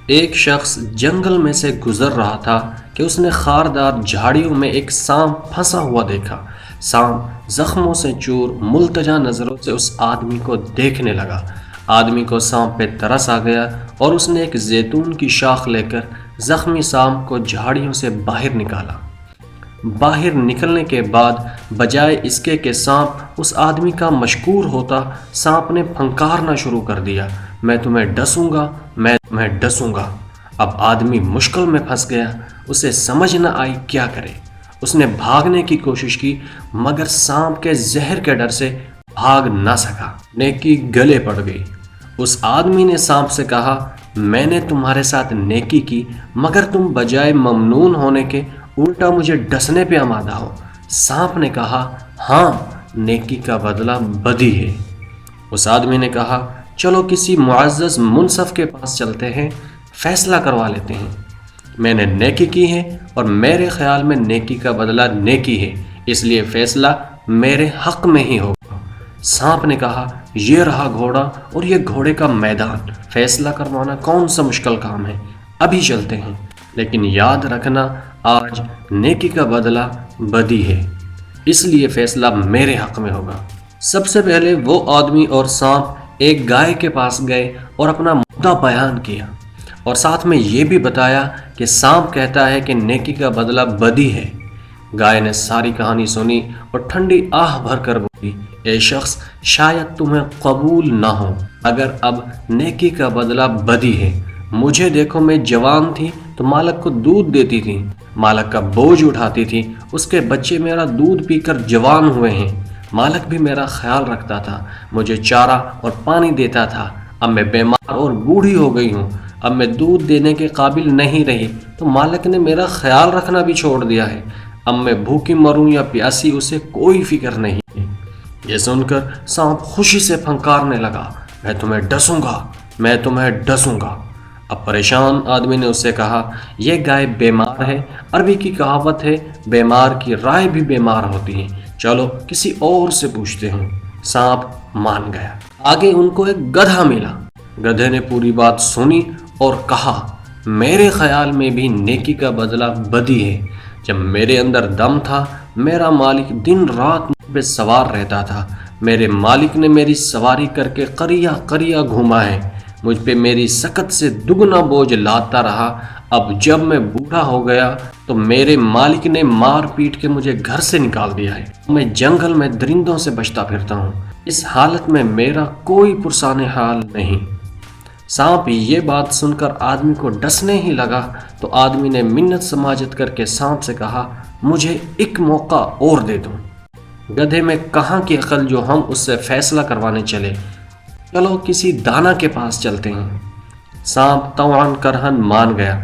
ایک شخص جنگل میں سے گزر رہا تھا کہ اس نے خاردار جھاڑیوں میں ایک سانپ پھنسا ہوا دیکھا۔ سانپ زخموں سے چور ملتجا نظروں سے اس آدمی کو دیکھنے لگا۔ آدمی کو سانپ پہ ترس آ گیا اور اس نے ایک زیتون کی شاخ لے کر زخمی سانپ کو جھاڑیوں سے باہر نکالا۔ باہر نکلنے کے بعد بجائے اس کے کہ سانپ اس آدمی کا مشکور ہوتا، سانپ نے پھنکارنا شروع کر دیا، میں تمہیں ڈسوں گا، میں تمہیں ڈسوں گا۔ اب آدمی مشکل میں پھنس گیا، اسے سمجھ نہ آئی کیا کرے۔ اس نے بھاگنے کی کوشش کی مگر سانپ کے زہر کے ڈر سے بھاگ نہ سکا۔ نیکی گلے پڑ گئی۔ اس آدمی نے سانپ سے کہا، میں نے تمہارے ساتھ نیکی کی مگر تم بجائے ممنون ہونے کے الٹا مجھے ڈسنے پہ آمادہ ہو۔ سانپ نے کہا، ہاں، نیکی کا بدلہ بدی ہے۔ اس آدمی نے کہا، چلو کسی معزز منصف کے پاس چلتے ہیں، فیصلہ کروا لیتے ہیں۔ میں نے نیکی کی ہے اور میرے خیال میں نیکی کا بدلہ نیکی ہے، اس لیے فیصلہ میرے حق میں ہی ہوگا۔ سانپ نے کہا، یہ رہا گھوڑا اور یہ گھوڑے کا میدان، فیصلہ کروانا کون سا مشکل کام ہے، ابھی چلتے ہیں، لیکن یاد رکھنا آج نیکی کا بدلہ بدی ہے، اس لیے فیصلہ میرے حق میں ہوگا۔ سب سے پہلے وہ آدمی اور سانپ ایک گائے کے پاس گئے اور اپنا مدعا بیان کیا اور ساتھ میں یہ بھی بتایا کہ سانپ کہتا ہے کہ نیکی کا بدلہ بدی ہے۔ گائے نے ساری کہانی سنی اور ٹھنڈی آہ بھر کر بولی، اے شخص، شاید تمہیں قبول نہ ہو اگر اب نیکی کا بدلہ بدی ہے۔ مجھے دیکھو، میں جوان تھی تو مالک کو دودھ دیتی تھی، مالک کا بوجھ اٹھاتی تھی، اس کے بچے میرا دودھ پی کر جوان ہوئے ہیں، مالک بھی میرا خیال رکھتا تھا، مجھے چارہ اور پانی دیتا تھا۔ اب میں بیمار اور بوڑھی ہو گئی ہوں، اب میں دودھ دینے کے قابل نہیں رہی تو مالک نے میرا خیال رکھنا بھی چھوڑ دیا ہے۔ اب میں بھوکی مروں یا پیاسی، اسے کوئی فکر نہیں ہے۔ یہ سن کر سانپ خوشی سے پھنکارنے لگا، میں تمہیں ڈسوں گا، میں تمہیں ڈسوں گا۔ اب پریشان آدمی نے اس سے کہا، یہ گائے بیمار ہے، عربی کی کہاوت ہے، بیمار کی رائے بھی بیمار ہوتی ہے، چلو کسی اور سے پوچھتے ہیں۔ سانپ مان گیا۔ آگے ان کو ایک گدھا ملا۔ گدھے نے پوری بات سنی اور کہا، میرے خیال میں بھی نیکی کا بدلہ بدی ہے۔ جب میرے اندر دم تھا، میرا مالک دن رات مجھ پہ سوار رہتا تھا، میرے مالک نے میری سواری کر کے قریہ قریہ گھوما ہے، مجھ پہ میری سکت سے دگنا بوجھ لاتا رہا۔ اب جب میں بوڑھا ہو گیا تو میرے مالک نے مار پیٹ کے مجھے گھر سے نکال دیا ہے، میں جنگل میں درندوں سے بچتا پھرتا ہوں، اس حالت میں میرا کوئی پرسان حال نہیں۔ سانپ یہ بات سن کر آدمی کو ڈسنے ہی لگا تو آدمی نے منت سماجت کر کے سانپ سے کہا، مجھے ایک موقع اور دے دو۔ گدھے میں کہاں کی عقل جو ہم اس سے فیصلہ کروانے چلے، چلو کسی دانا کے پاس چلتے ہیں۔ سانپ طوعاً کرہن مان گیا۔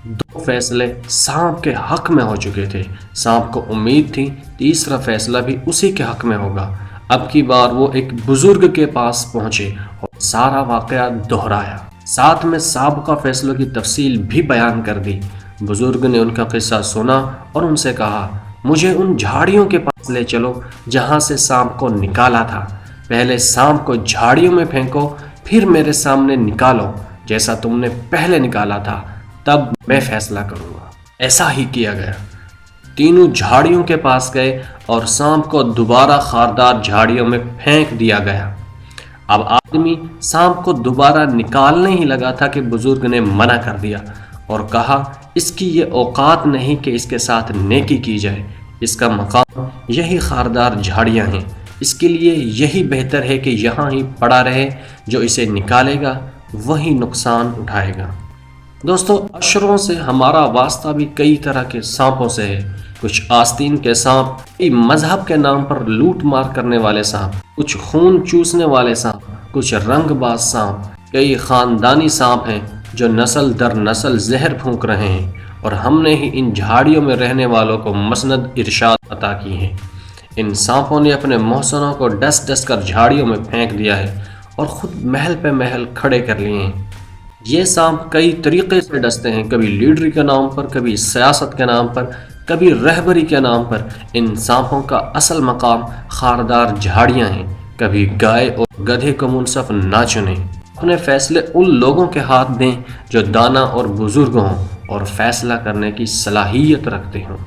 دو فیصلے سانپ کے حق میں ہو چکے تھے، سانپ کو امید تھی تیسرا فیصلہ بھی اسی کے حق میں ہوگا۔ اب کی بار وہ ایک بزرگ کے پاس پہنچے اور سارا واقعہ دہرایا، ساتھ میں سابقہ فیصلوں کی تفصیل بھی بیان کر دی۔ بزرگ نے ان کا قصہ سنا اور ان سے کہا، مجھے ان جھاڑیوں کے پاس لے چلو جہاں سے سانپ کو نکالا تھا، پہلے سانپ کو جھاڑیوں میں پھینکو، پھر میرے سامنے نکالو جیسا تم نے پہلے نکالا تھا، تب میں فیصلہ کروں گا۔ ایسا ہی کیا گیا۔ تینوں جھاڑیوں کے پاس گئے اور سانپ کو دوبارہ خاردار جھاڑیوں میں پھینک دیا گیا۔ اب آدمی سانپ کو دوبارہ نکالنے ہی لگا تھا کہ بزرگ نے منع کر دیا اور کہا، اس کی یہ اوقات نہیں کہ اس کے ساتھ نیکی کی جائے، اس کا مقام یہی خاردار جھاڑیاں ہیں، اس کے لیے یہی بہتر ہے کہ یہاں ہی پڑا رہے، جو اسے نکالے گا وہی نقصان اٹھائے گا۔ دوستو، اشروں سے ہمارا واسطہ بھی کئی طرح کے سانپوں سے ہے۔ کچھ آستین کے سانپ، کئی مذہب کے نام پر لوٹ مار کرنے والے سانپ، کچھ خون چوسنے والے سانپ، کچھ رنگ باز سانپ، کئی خاندانی سانپ ہیں جو نسل در نسل زہر پھونک رہے ہیں، اور ہم نے ہی ان جھاڑیوں میں رہنے والوں کو مسند ارشاد عطا کی ہے۔ ان سانپوں نے اپنے محسنوں کو ڈس ڈس کر جھاڑیوں میں پھینک دیا ہے اور خود محل پہ محل کھڑے کر لیے ہیں۔ یہ سانپ کئی طریقے سے ڈستے ہیں، کبھی لیڈری کے نام پر، کبھی سیاست کے نام پر، کبھی رہبری کے نام پر۔ ان سانپوں کا اصل مقام خاردار جھاڑیاں ہیں، کبھی گائے اور گدھے کو منصف نہ چنیں۔ اپنے فیصلے ان لوگوں کے ہاتھ دیں جو دانا اور بزرگ ہوں اور فیصلہ کرنے کی صلاحیت رکھتے ہوں۔